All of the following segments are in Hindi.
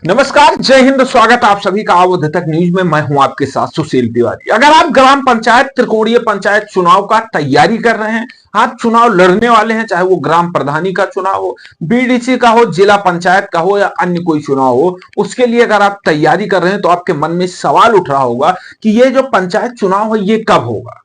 नमस्कार, जय हिंद। स्वागत आप सभी का आवध तक न्यूज में। मैं हूं आपके साथ सुशील तिवारी। अगर आप ग्राम पंचायत त्रिकोणीय पंचायत चुनाव का तैयारी कर रहे हैं, आप चुनाव लड़ने वाले हैं, चाहे वो ग्राम प्रधानी का चुनाव हो, बीडीसी का हो, जिला पंचायत का हो या अन्य कोई चुनाव हो, उसके लिए अगर आप तैयारी कर रहे हैं तो आपके मन में सवाल उठ रहा होगा कि ये जो पंचायत चुनाव है ये कब होगा,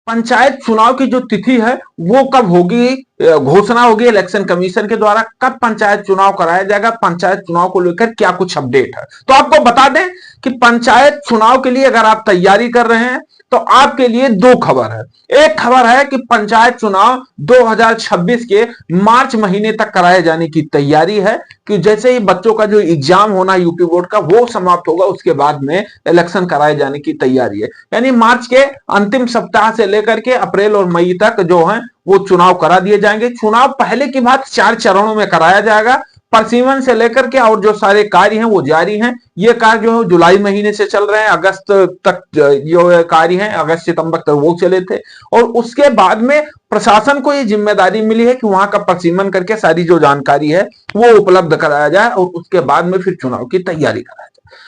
पंचायत चुनाव की जो तिथि है वो कब होगी, घोषणा होगी इलेक्शन कमीशन के द्वारा, कब पंचायत चुनाव कराया जाएगा, पंचायत चुनाव को लेकर क्या कुछ अपडेट है। तो आपको बता दें कि पंचायत चुनाव के लिए अगर आप तैयारी कर रहे हैं तो आपके लिए दो खबर है। एक खबर है कि पंचायत चुनाव 2026 के मार्च महीने तक कराए जाने की तैयारी है, कि जैसे ही बच्चों का जो एग्जाम होना यूपी बोर्ड का वो समाप्त होगा उसके बाद में इलेक्शन कराए जाने की तैयारी है। यानी मार्च के अंतिम सप्ताह से लेकर के अप्रैल और मई तक जो है वो चुनाव करा दिए जाएंगे। चुनाव पहले की बात 4 चरणों में कराया जाएगा। परिसीमन से लेकर के और जो सारे कार्य हैं वो जारी हैं। ये कार्य जो है जुलाई महीने से चल रहे हैं, अगस्त तक जो कार्य हैं अगस्त सितंबर तक वो चले थे। और उसके बाद में प्रशासन को ये जिम्मेदारी मिली है कि वहां का परिसीमन करके सारी जो जानकारी है वो उपलब्ध कराया जाए और उसके बाद में फिर चुनाव की तैयारी कराया जाए।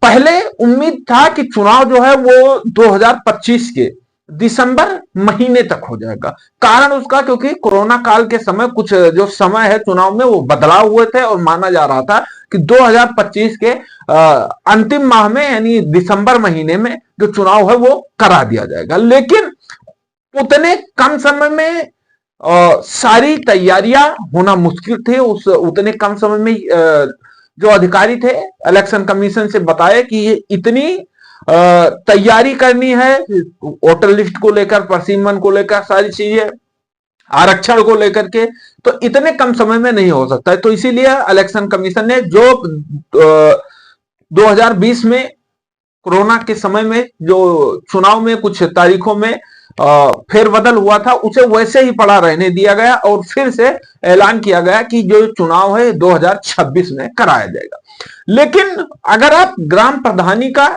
पहले उम्मीद था कि चुनाव जो है वो 2025 के दिसंबर महीने तक हो जाएगा। कारण उसका क्योंकि कोरोना काल के समय कुछ जो समय है चुनाव में वो बदलाव हुए थे और माना जा रहा था कि 2025 के अंतिम माह में यानी दिसंबर महीने में जो चुनाव है वो करा दिया जाएगा। लेकिन उतने कम समय में सारी तैयारियां होना मुश्किल थे। उस उतने कम समय में जो अधिकारी थे इलेक्शन कमीशन से बताए कि ये इतनी तैयारी करनी है, वोटर लिस्ट को लेकर, परिसीमन को लेकर, सारी चीजें, आरक्षण को लेकर के, तो इतने कम समय में नहीं हो सकता है। तो इसीलिए इलेक्शन कमीशन ने जो 2020 में कोरोना के समय में जो चुनाव में कुछ तारीखों में फेरबदल हुआ था उसे वैसे ही पड़ा रहने दिया गया और फिर से ऐलान किया गया कि जो चुनाव है 2026 में कराया जाएगा। लेकिन अगर आप ग्राम प्रधानी का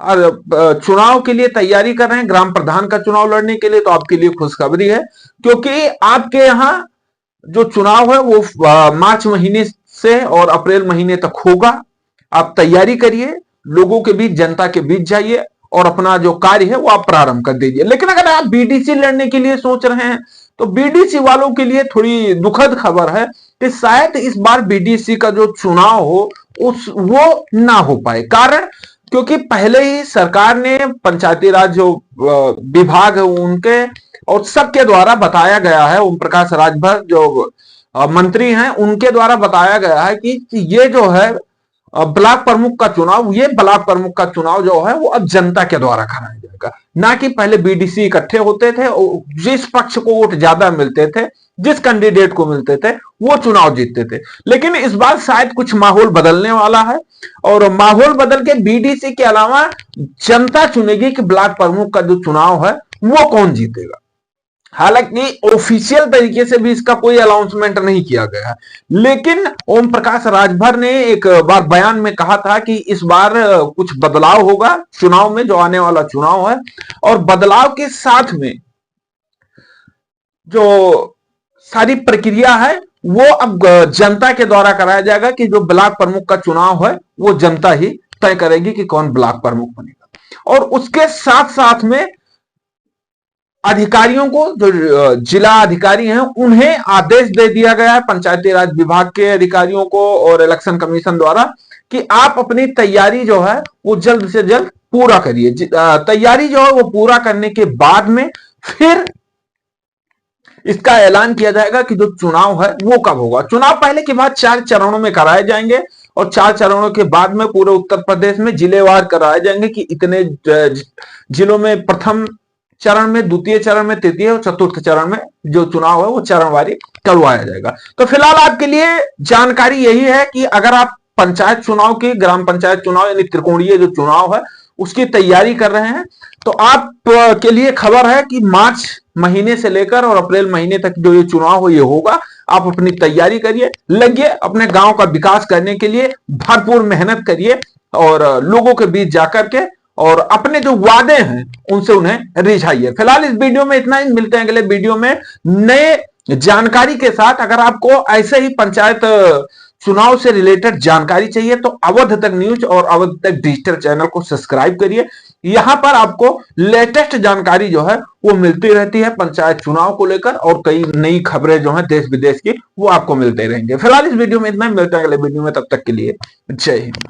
चुनाव के लिए तैयारी कर रहे हैं, ग्राम प्रधान का चुनाव लड़ने के लिए, तो आपके लिए खुशखबरी है, क्योंकि आपके यहाँ जो चुनाव है वो मार्च महीने से और अप्रैल महीने तक होगा। आप तैयारी करिए, लोगों के बीच, जनता के बीच जाइए और अपना जो कार्य है वो आप प्रारंभ कर दीजिए। लेकिन अगर आप बीडीसी लड़ने के लिए सोच रहे हैं तो बीडीसी वालों के लिए थोड़ी दुखद खबर है कि शायद इस बार बीडीसी का जो चुनाव हो वो ना हो पाए। कारण क्योंकि पहले ही सरकार ने पंचायती राज जो विभाग है उनके और सबके द्वारा बताया गया है, ओम प्रकाश राजभर जो मंत्री हैं उनके द्वारा बताया गया है कि ये जो है ब्लॉक प्रमुख का चुनाव, ये ब्लॉक प्रमुख का चुनाव जो है वो अब जनता के द्वारा कराया जाएगा, ना कि पहले बीडीसी इकट्ठे होते थे और जिस पक्ष को वोट ज्यादा मिलते थे, जिस कैंडिडेट को मिलते थे वो चुनाव जीतते थे। लेकिन इस बार शायद कुछ माहौल बदलने वाला है और माहौल बदल के बीडीसी के अलावा जनता चुनेगी कि ब्लॉक प्रमुख का जो चुनाव है वो कौन जीतेगा। हालांकि ऑफिशियल तरीके से भी इसका कोई अनाउंसमेंट नहीं किया गया है, लेकिन ओम प्रकाश राजभर ने एक बार बयान में कहा था कि इस बार कुछ बदलाव होगा चुनाव में, जो आने वाला चुनाव है, और बदलाव के साथ में जो सारी प्रक्रिया है वो अब जनता के द्वारा कराया जाएगा कि जो ब्लॉक प्रमुख का चुनाव है वो जनता ही तय करेगी कि कौन ब्लॉक प्रमुख बनेगा। और उसके साथ साथ में अधिकारियों को, जो जिला अधिकारी हैं, उन्हें आदेश दे दिया गया है पंचायती राज विभाग के अधिकारियों को और इलेक्शन कमीशन द्वारा कि आप अपनी तैयारी जो है वो जल्द से जल्द पूरा करिए। तैयारी जो है वो पूरा करने के बाद में फिर इसका ऐलान किया जाएगा कि जो चुनाव है वो कब होगा। चुनाव पहले के बाद 4 चरणों में कराए जाएंगे और 4 चरणों के बाद में पूरे उत्तर प्रदेश में जिलेवार कराए जाएंगे कि इतने जिलों में प्रथम चरण में, द्वितीय चरण में, तृतीय और चतुर्थ चरण में जो चुनाव है वो चरणवारी करवाया जाएगा। तो फिलहाल आपके लिए जानकारी यही है कि अगर आप पंचायत चुनाव की, ग्राम पंचायत चुनाव यानी त्रिकोणीय जो चुनाव है उसकी तैयारी कर रहे हैं तो आप के लिए खबर है कि मार्च महीने से लेकर और अप्रैल महीने तक जो ये चुनाव हो ये होगा। आप अपनी तैयारी करिए, लगिए, अपने गांव का विकास करने के लिए भरपूर मेहनत करिए और लोगों के बीच जाकर के और अपने जो वादे हैं उनसे उन्हें रिझाइए। फिलहाल इस वीडियो में इतना ही, मिलते हैं अगले वीडियो में नए जानकारी के साथ। अगर आपको ऐसे ही पंचायत चुनाव से रिलेटेड जानकारी चाहिए तो अवध तक न्यूज और अवध तक डिजिटल चैनल को सब्सक्राइब करिए। यहां पर आपको लेटेस्ट जानकारी जो है वो मिलती रहती है पंचायत चुनाव को लेकर, और कई नई खबरें जो है देश विदेश की वो आपको मिलते रहेंगे। फिलहाल इस वीडियो में इतना ही, मिलते हैं अगले वीडियो में, तब तक के लिए जय हिंद।